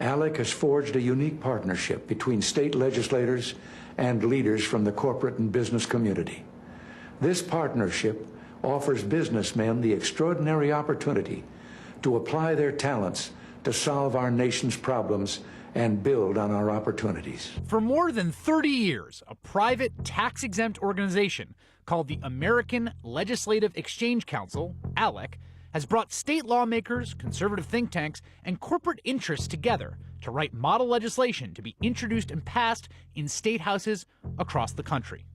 ALEC has forged a unique partnership between state legislators and leaders from the corporate and business community. This partnership offers businessmen the extraordinary opportunity to apply their talents to solve our nation's problems and build on our opportunities. For more than 30 years, a private tax-exempt organization called the American Legislative Exchange Council, ALEC, has brought state lawmakers, conservative think tanks, and corporate interests together to write model legislation to be introduced and passed in state houses across the country.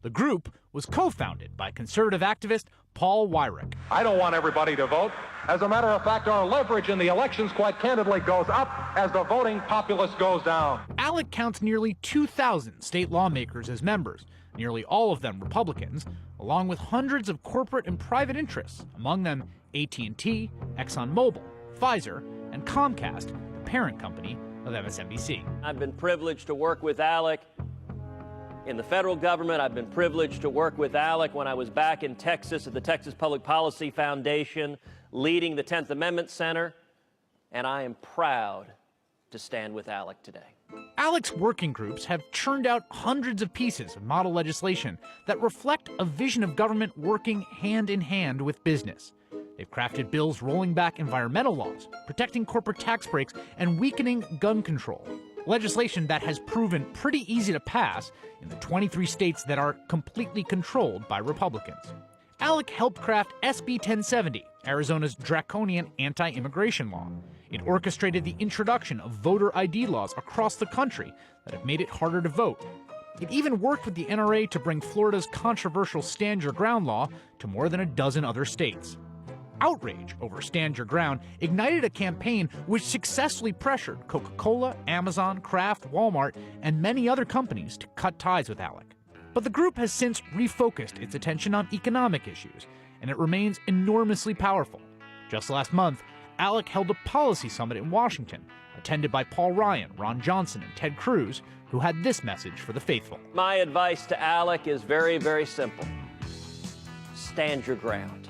The group was co-founded by conservative activist Paul Weyrich. I don't want everybody to vote. As a matter of fact, our leverage in the elections quite candidly goes up as the voting populace goes down. ALEC counts nearly 2,000 state lawmakers as members, nearly all of them Republicans, along with hundreds of corporate and private interests, among them AT&T, ExxonMobil, Pfizer, and Comcast, the parent company of MSNBC. I've been privileged to work with ALEC in the federal government. I've been privileged to work with ALEC when I was back in Texas at the Texas Public Policy Foundation, leading the 10th Amendment Center, and I am proud to stand with ALEC today. ALEC's working groups have churned out hundreds of pieces of model legislation that reflect a vision of government working hand in hand with business. They've crafted bills rolling back environmental laws, protecting corporate tax breaks, and weakening gun control. Legislation that has proven pretty easy to pass in the 23 states that are completely controlled by Republicans. ALEC helped craft SB 1070, Arizona's draconian anti-immigration law. It orchestrated the introduction of voter ID laws across the country that have made it harder to vote. It even worked with the NRA to bring Florida's controversial Stand Your Ground law to more than a dozen other states. Outrage over Stand Your Ground ignited a campaign which successfully pressured Coca-Cola, Amazon, Kraft, Walmart, and many other companies to cut ties with ALEC. But the group has since refocused its attention on economic issues, and it remains enormously powerful. Just last month, ALEC held a policy summit in Washington, attended by Paul Ryan, Ron Johnson, and Ted Cruz, who had this message for the faithful. My advice to ALEC is very, very simple. Stand your ground.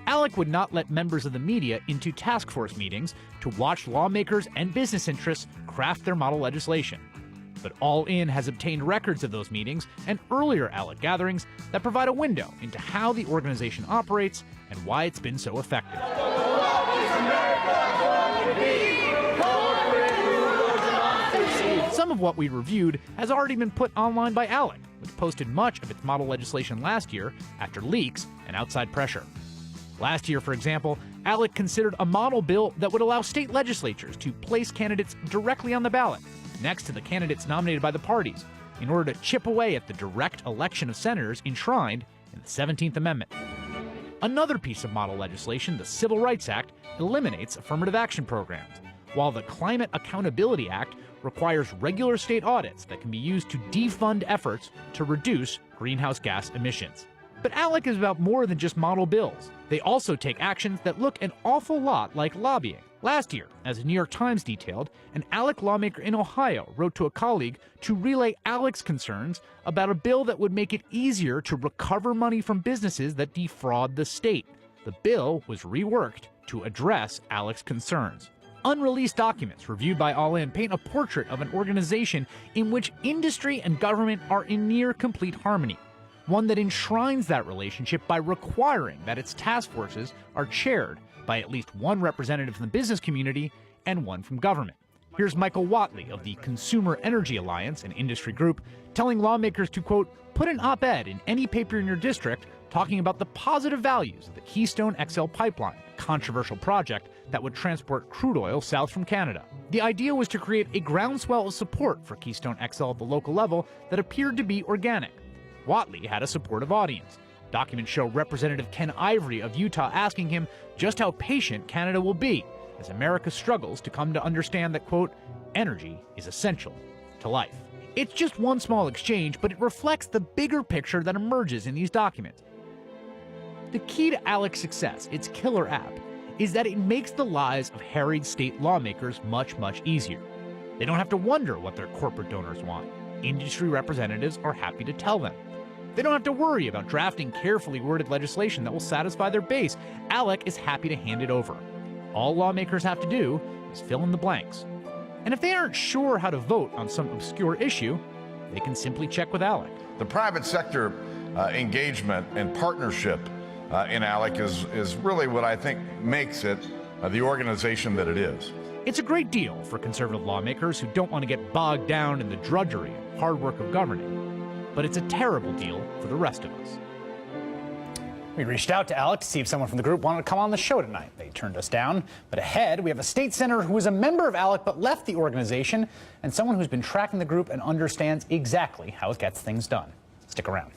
ALEC would not let members of the media into task force meetings to watch lawmakers and business interests craft their model legislation. But All In has obtained records of those meetings and earlier ALEC gatherings that provide a window into how the organization operates and why it's been so effective. Some of what we reviewed has already been put online by ALEC, which posted much of its model legislation last year after leaks and outside pressure. Last year, for example, ALEC considered a model bill that would allow state legislatures to place candidates directly on the ballot, next to the candidates nominated by the parties, in order to chip away at the direct election of senators enshrined in the 17th Amendment. Another piece of model legislation, the Civil Rights Act, eliminates affirmative action programs, while the Climate Accountability Act requires regular state audits that can be used to defund efforts to reduce greenhouse gas emissions. But ALEC is about more than just model bills. They also take actions that look an awful lot like lobbying. Last year, as the New York Times detailed, an ALEC lawmaker in Ohio wrote to a colleague to relay ALEC's concerns about a bill that would make it easier to recover money from businesses that defraud the state. The bill was reworked to address ALEC's concerns. Unreleased documents reviewed by All In paint a portrait of an organization in which industry and government are in near complete harmony, one that enshrines that relationship by requiring that its task forces are chaired by at least one representative from the business community and one from government. Here's Michael Watley of the Consumer Energy Alliance, an industry group, telling lawmakers to, quote, put an op-ed in any paper in your district talking about the positive values of the Keystone XL pipeline, a controversial project that would transport crude oil south from Canada. The idea was to create a groundswell of support for Keystone XL at the local level that appeared to be organic. Watley had a supportive audience. Documents show Representative Ken Ivory of Utah asking him just how patient Canada will be as America struggles to come to understand that, quote, energy is essential to life. It's just one small exchange, but it reflects the bigger picture that emerges in these documents. The key to ALEC's success, its killer app, is that it makes the lives of harried state lawmakers much, much easier. They don't have to wonder what their corporate donors want. Industry representatives are happy to tell them. They don't have to worry about drafting carefully worded legislation that will satisfy their base. ALEC is happy to hand it over. All lawmakers have to do is fill in the blanks. And if they aren't sure how to vote on some obscure issue, they can simply check with ALEC. The private sector engagement and partnership in ALEC is really what I think makes it the organization that it is. It's a great deal for conservative lawmakers who don't want to get bogged down in the drudgery and hard work of governing. But it's a terrible deal for the rest of us. We reached out to ALEC to see if someone from the group wanted to come on the show tonight. They turned us down. But ahead, we have a state senator who was a member of ALEC but left the organization, and someone who's been tracking the group and understands exactly how it gets things done. Stick around.